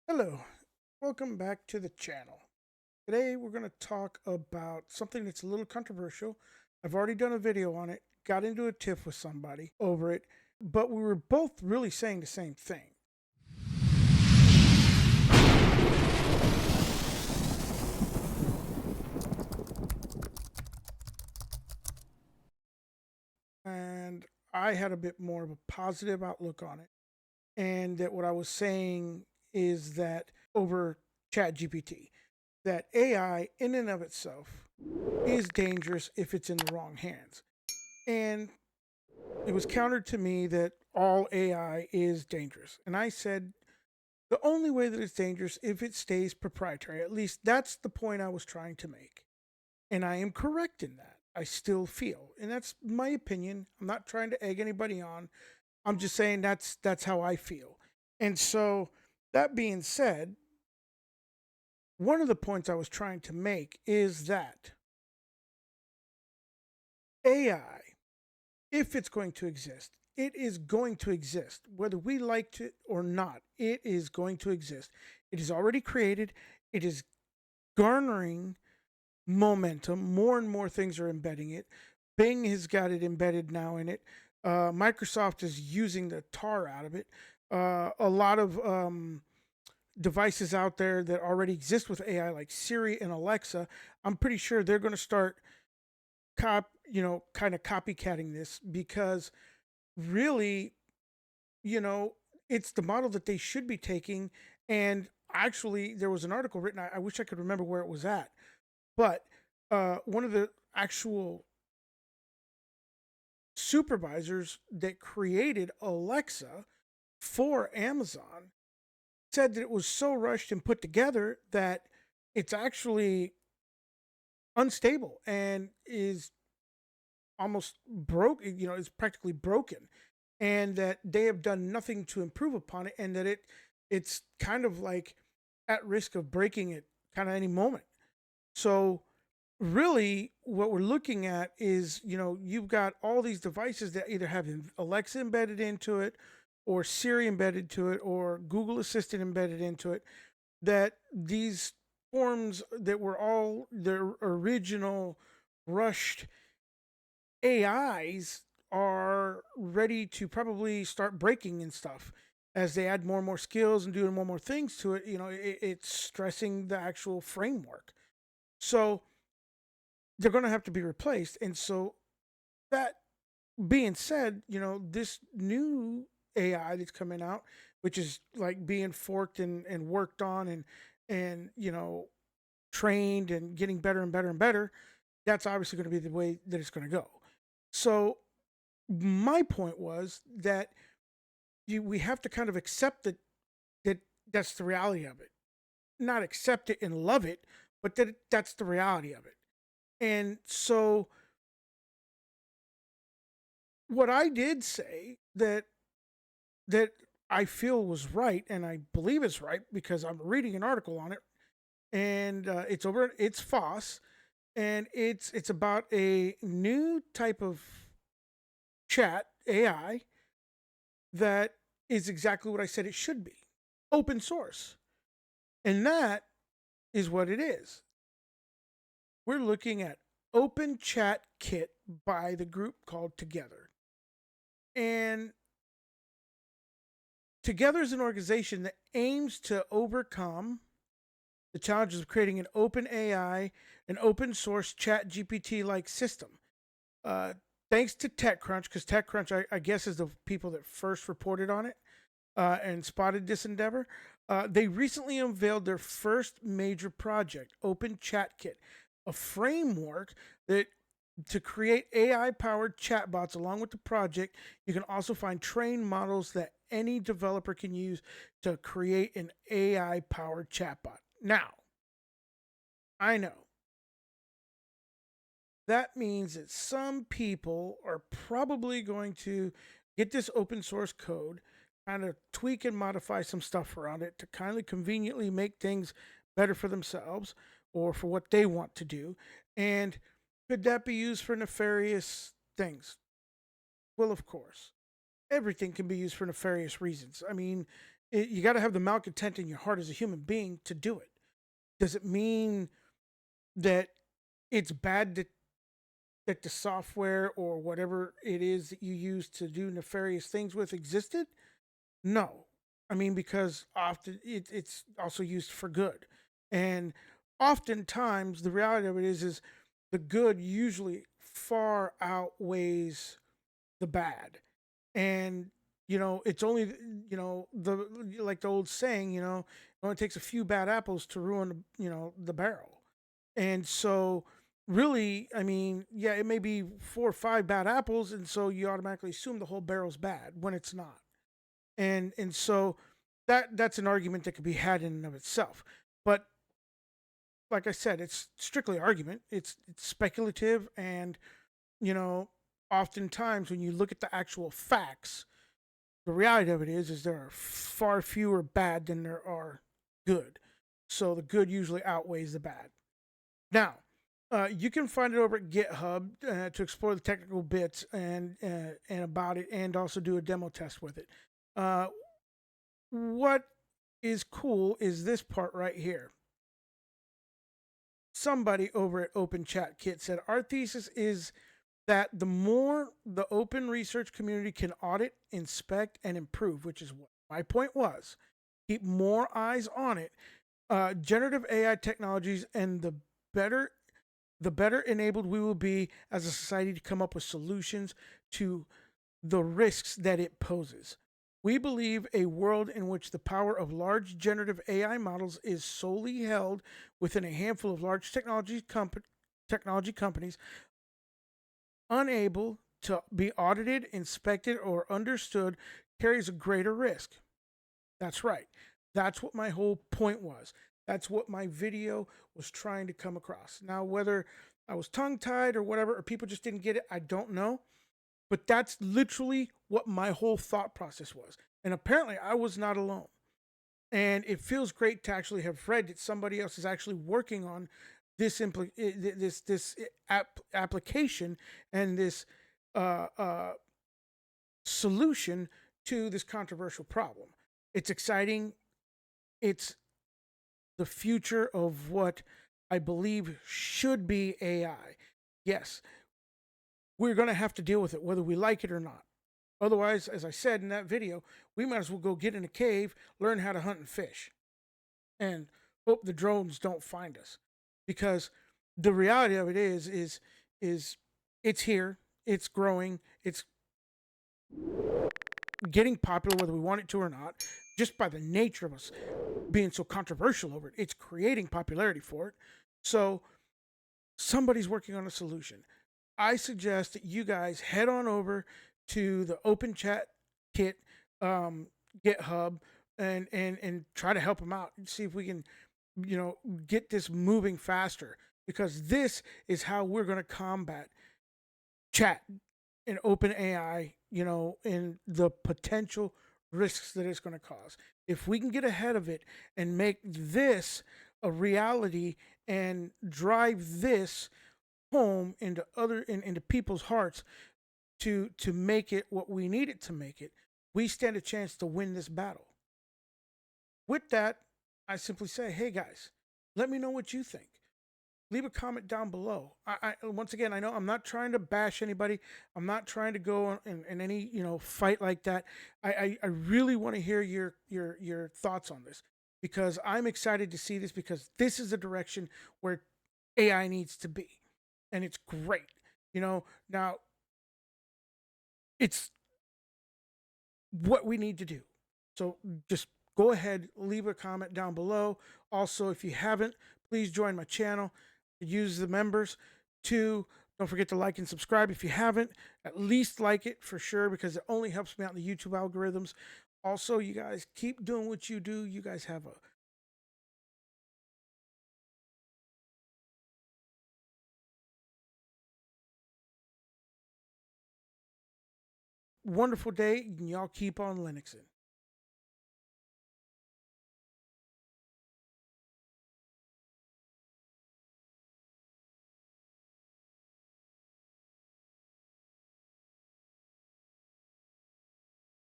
Hello, welcome back to the channel. Today we're going to talk about something that's a little controversial. I've already done a video on it, got into a tiff with somebody over it, but we were both really saying the same thing. And I had a bit more of a positive outlook on it. And that what I was saying is that over ChatGPT, that AI in and of itself is dangerous if it's in the wrong hands. And it was countered to me that all AI is dangerous. And I said the only way that it's dangerous if it stays proprietary. At least that's the point I was trying to make. And I am correct in that. I still feel. And that's my opinion. I'm not trying to egg anybody on. I'm just saying that's how I feel. And so that being said, one of the points I was trying to make is that AI, if it's going to exist, it is going to exist. Whether we like it or not, it is going to exist. It is already created. It is garnering momentum. More and more things are embedding it. Bing has got it embedded now in it. Microsoft is using the tar out of it. A lot of devices out there that already exist with AI, like Siri and Alexa, I'm pretty sure they're going to start kind of copycatting this because really, you know, it's the model that they should be taking. And actually, there was an article written. I wish I could remember where it was at, but one of the actual supervisors that created Alexa for Amazon said that it was so rushed and put together that it's actually unstable and is almost broke, is practically broken, and that they have done nothing to improve upon it, and that it's kind of like at risk of breaking it kind of any moment. So really what we're looking at is, you've got all these devices that either have Alexa embedded into it or Siri embedded to it or Google Assistant embedded into it, that these forms that were all the original rushed AIs are ready to probably start breaking and stuff as they add more and more skills and doing more and more things to it. It's stressing the actual framework. So they're going to have to be replaced. And so that being said, this new AI that's coming out, which is like being forked and worked on and, trained and getting better and better and better, that's obviously going to be the way that it's going to go. So my point was that we have to kind of accept that that's the reality of it. Not accept it and love it, but that's the reality of it. And so what I did say that I feel was right, and I believe it's right because I'm reading an article on it, and it's FOSS, and it's about a new type of chat AI that is exactly what I said it should be, open source. And that is what it is. We're looking at OpenChatKit by the group called Together. And Together is an organization that aims to overcome the challenges of creating an open AI, an open source chat GPT like system. Uh, Thanks to TechCrunch, because TechCrunch, I guess, is the people that first reported on it and spotted this endeavor. They recently unveiled their first major project, OpenChatKit, a framework that to create AI powered chatbots. Along with the project, you can also find trained models that any developer can use to create an AI powered chatbot. Now, I know that means that some people are probably going to get this open source code, kind of tweak and modify some stuff around it to kind of conveniently make things better for themselves or for what they want to do. And could that be used for nefarious things? Well, of course. Everything can be used for nefarious reasons. I mean, You got to have the malcontent in your heart as a human being to do it. Does it mean that it's bad that the software or whatever it is that you use to do nefarious things with existed? No. I mean, because often it's also used for good. And oftentimes the reality of it is the good usually far outweighs the bad. And it's only the like the old saying, it only takes a few bad apples to ruin the barrel. And so really, I mean, yeah, it may be 4 or 5 bad apples, and so you automatically assume the whole barrel's bad when it's not. And so that's an argument that could be had in and of itself. But like I said, it's strictly argument. It's speculative, and you know, oftentimes when you look at the actual facts, the reality of it is there are far fewer bad than there are good. So the good usually outweighs the bad. Now, you can find it over at GitHub to explore the technical bits and about it, and also do a demo test with it. Uh, what is cool is this part right here. Somebody over at OpenChatKit said our thesis is that the more the open research community can audit, inspect, and improve, which is what my point was, keep more eyes on it. Generative AI technologies, and better the better enabled we will be as a society to come up with solutions to the risks that it poses. We believe a world in which the power of large generative AI models is solely held within a handful of large technology companies, unable to be audited, inspected, or understood, carries a greater risk. That's right. That's what my whole point was. That's what my video was trying to come across. Now, whether I was tongue tied or whatever, or people just didn't get it, I don't know. But that's literally what my whole thought process was. And apparently, I was not alone. And it feels great to actually have read that somebody else is actually working on this application and this uh, uh, solution to this controversial problem. It's exciting. It's the future of what I believe should be AI. Yes, we're going to have to deal with it, whether we like it or not. Otherwise, as I said in that video, we might as well go get in a cave, learn how to hunt and fish, and hope the drones don't find us. Because the reality of it is it's here, it's growing, it's getting popular, whether we want it to or not, just by the nature of us being so controversial over it. It's creating popularity for it. So somebody's working on a solution. I suggest that you guys head on over to the OpenChatKit GitHub and try to help them out and see if we can, get this moving faster, because this is how we're going to combat chat and open AI, and the potential risks that it's going to cause. If we can get ahead of it and make this a reality and drive this home into people's hearts to make it what we need it to make it, we stand a chance to win this battle. With that, I simply say, hey guys, let me know what you think. Leave a comment down below. Once again, I know I'm not trying to bash anybody. I'm not trying to go in any fight like that. I really want to hear your thoughts on this, because I'm excited to see this, because this is the direction where AI needs to be, and it's great. Now it's what we need to do. So just go ahead, leave a comment down below. Also, if you haven't, please join my channel. Use the members. 2, don't forget to like and subscribe. If you haven't, at least like it for sure, because it only helps me out in the YouTube algorithms. Also, you guys keep doing what you do. You guys have a wonderful day, and y'all keep on Linuxing.